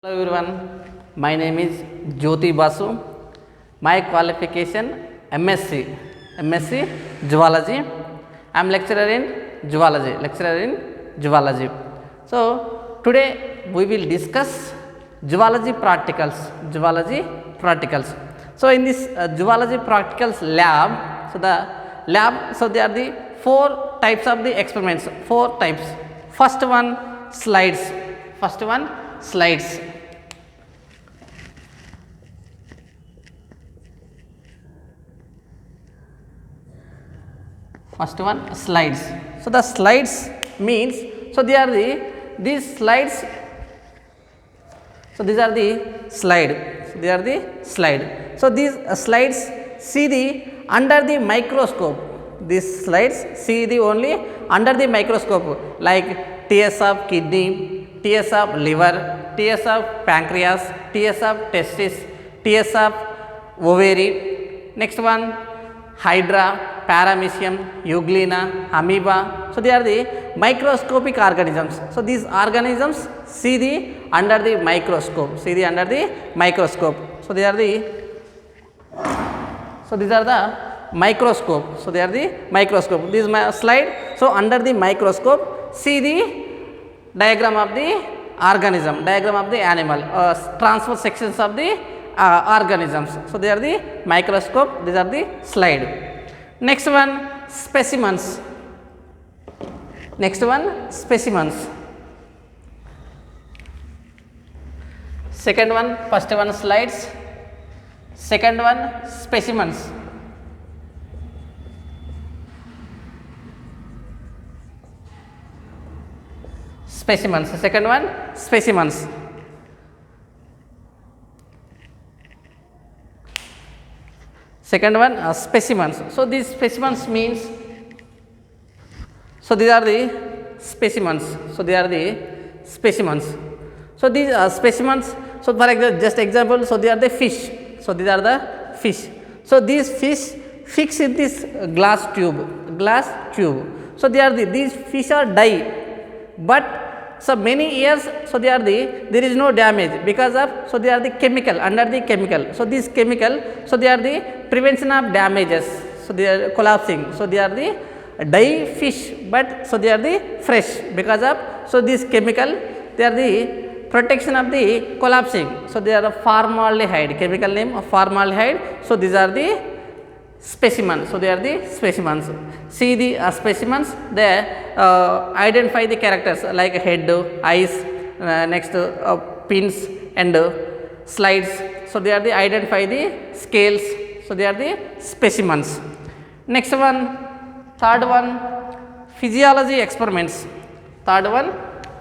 Hello everyone, my name is Jyoti Basu. My qualification MSc Zoology. I am lecturer in zoology. So today we will discuss zoology practicals. So in this zoology practicals lab, there are the four types of the experiments. Four types. First one slides. First one slides. So the slides means, so they are these slides. So these are the slide. So these slides see the under the microscope. These slides see the only under the microscope, like tears of kidney, tears of liver, tears of pancreas, tears of testis, tears of ovary. Next one Hydra, Paramecium, Euglena, Amoeba. So they are the microscopic organisms. So these organisms see the under the microscope. So these are the microscope. They are the microscope. This slide. So under the microscope, see the diagram of the organism, diagram of the animal, transfer sections of the organisms. So they are the microscope. These are the slide. Next one specimens. Second one, first one slides. Second one specimens. Second one specimens. Second one specimens. So these specimens means, so these are the specimens. So these specimens. So for example, just example. So they are the fish. So these are the fish. So these fish fix in this glass tube. So these fish are die, but so many years, so there is no damage because of, so they are the chemical, under the chemical. So this chemical, so they are the prevention of damages. So they are collapsing. So they are the die fish, but so they are the fresh because of, so this chemical, they are the protection of the collapsing. So they are a formaldehyde, chemical name of formaldehyde. So these are the specimens. So they are the specimens. See the specimens, they identify the characters like head, eyes, next pins and slides. So they are the identify the scales. So they are the specimens. Next one, third one physiology experiments.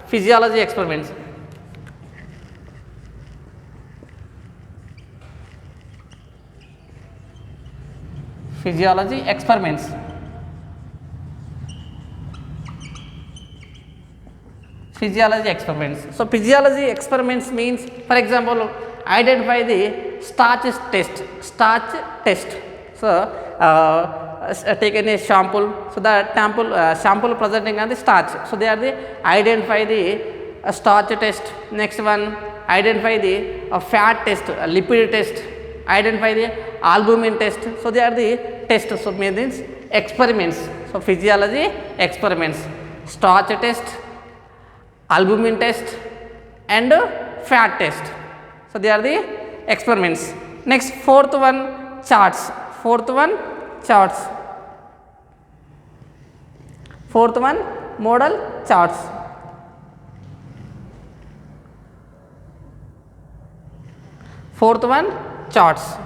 Physiology experiments So physiology experiments means, for example, identify the starch test. So taken a sample. So the sample presenting on the starch. So they are the identify the starch test. Next one identify the fat test, lipid test. Identify the albumin test. So they are the tests. So means experiments. So physiology experiments, starch test, albumin test and fat test. So they are the experiments. Next fourth one charts. Fourth one model charts. Fourth one charts.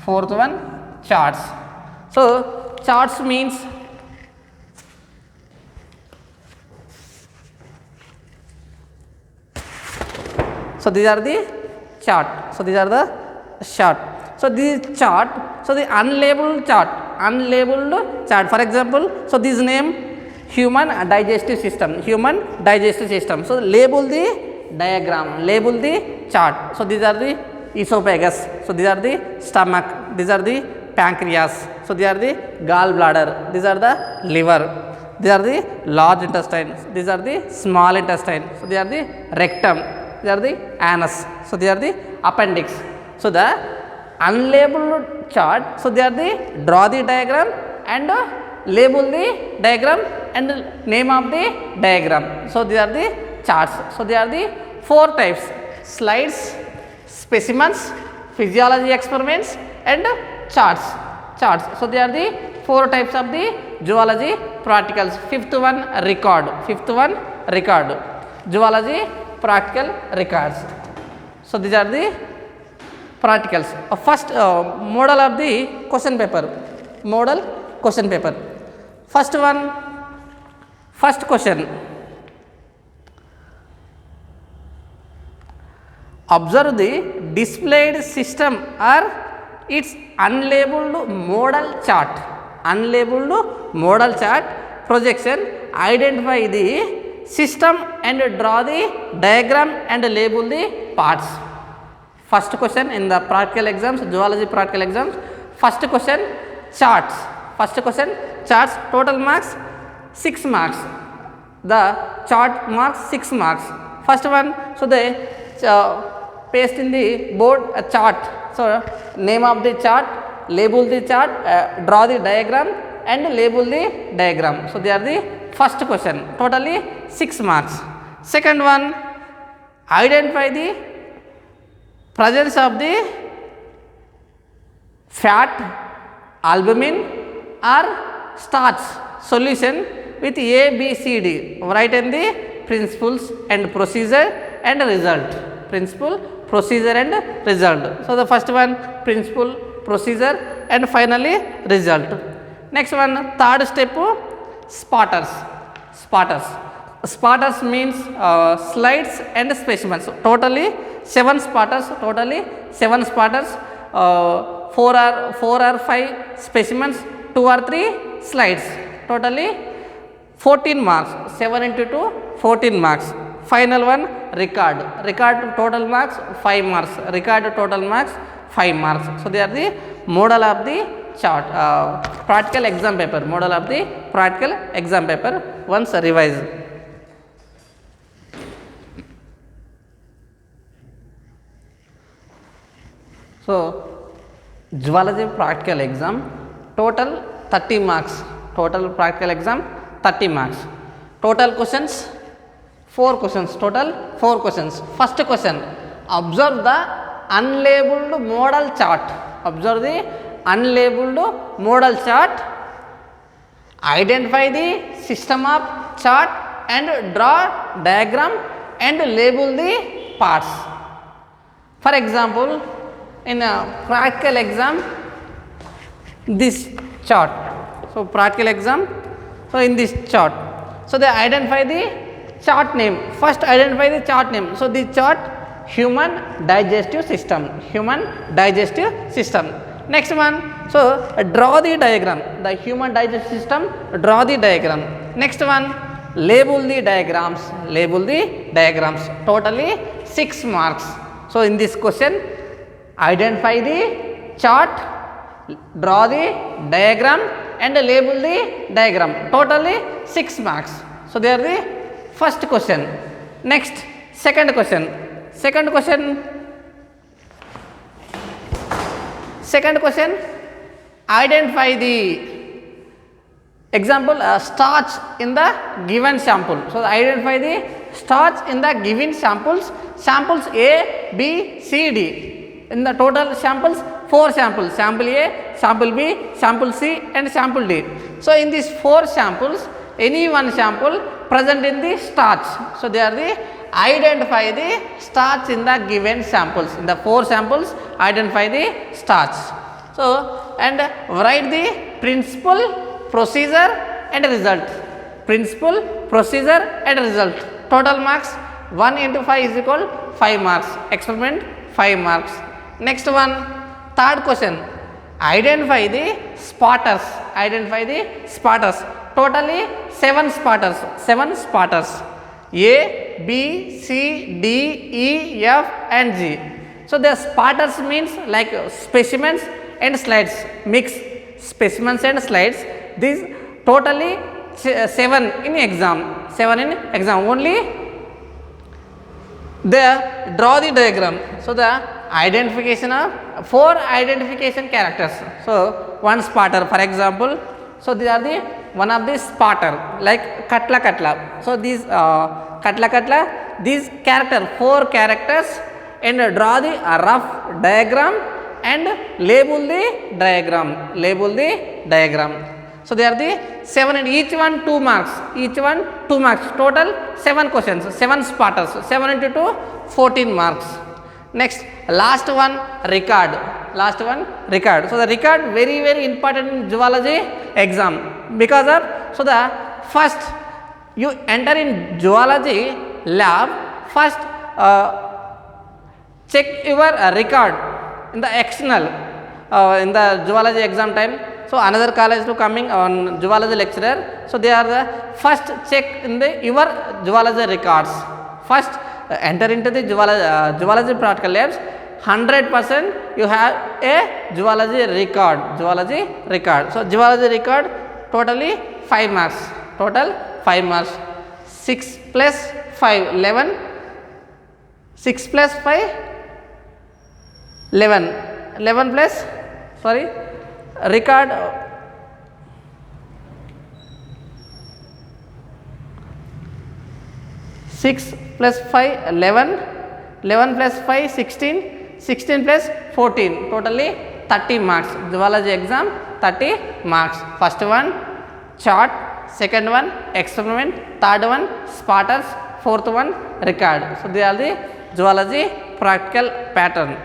Fourth one charts. So charts means, so these are the chart. So this chart, so the unlabeled chart. For example, so this name human digestive system. So label the diagram, label the chart. So these are the esophagus. So these are the stomach. These are the pancreas. So they are the gallbladder. These are the liver. These are the large intestine. These are the small intestine. So, they are the rectum. They are the anus. So, they are the appendix. So, the unlabeled chart. So, they are the draw the diagram and label the diagram and name of the diagram. So, these are the charts. So, they are the 4 types: slides, specimens, physiology experiments and charts. So, they are the 4 types of the zoology practicals. Fifth one record. Zoology practical records. So, these are the practicals. First model of the question paper. First one, first question. Observe the displayed system or its unlabeled model chart. Projection. Identify the system and draw the diagram and label the parts. First question in the practical exams, zoology practical exams. First question, charts. Total marks 6 marks. The chart marks 6 marks. First one, so they paste in the board a chart. So, name of the chart, label the chart, draw the diagram and label the diagram. So, they are the first question, totally 6 marks. Second one, identify the presence of the fat, albumin or starch solution with A, B, C, D. Write in the principles and procedure and result. So, the first one, principle, procedure and finally result. Next one, third step, spotters. Spotters means slides and specimens. So, totally 7 spotters. 4 or 5 specimens, 2 or 3 slides. Totally 14 marks. 7 into 2, 14 marks. Final one, record total marks 5 marks. So, they are the model of the chart, practical exam paper. Once revise. So, zoology practical exam total 30 marks. Total practical exam 30 marks. Total questions 4 questions. First question, observe the unlabeled model chart. Identify the system of chart and draw diagram and label the parts. For example, in a practical exam, this chart. So, practical exam, so in this chart, so they identify the chart name. First identify the chart name. So, the chart human digestive system. Next one, so draw the diagram. The human digestive system, draw the diagram. Next one, label the diagrams. Totally 6 marks. So, in this question, identify the chart, draw the diagram and label the diagram. Totally 6 marks. So, they are the first question. Next, second question, identify the example starch in the given sample. So, identify the starch in the given samples A, B, C, D. In the total samples, 4 samples, sample A, sample B, sample C and sample D. So, in these 4 samples, any one sample present in the starch. So, they are the identify the starch in the given samples. In the 4 samples, identify the starch. So, and write the principle, procedure and result. Total marks 1 into 5 is equal 5 marks. Experiment 5 marks. Next one, third question, identify the spotters. Totally 7 spotters. A, B, C, D, E, F and G. So, the spotters means like specimens and slides, mix specimens and slides. These totally 7 in exam, 7 in exam. Only they draw the diagram. So the identification of 4 identification characters. So one spotter, for example. So these are the one of the spotter like Katla Katla. So these Katla Katla, these character 4 characters, and draw the rough diagram and label the diagram. Label the diagram. So they are the 7 and each one 2 marks. Each one 2 marks. Total 7 questions. 7 spotters. 7 into 2, 14 marks. Next, last one record. Last one record. So the record very very important in zoology exam, because of, so the first you enter in zoology lab, first check your record in the external in the zoology exam time. So another college to coming on zoology lecturer. So they are the first check in the your zoology records. First enter into the zoology practical labs. 100% you have a zoology record. Zoology record. So zoology record totally 5 marks. Total 5 marks. 6 plus 5 11. 6 plus 5 11. 11 plus sorry record. Six plus 5 11, 11 plus 5 16, 16 plus 14, totally 30 marks. Zoology exam 30 marks. First one chart, second one experiment, third one spotters, fourth one record. So they are the zoology practical pattern.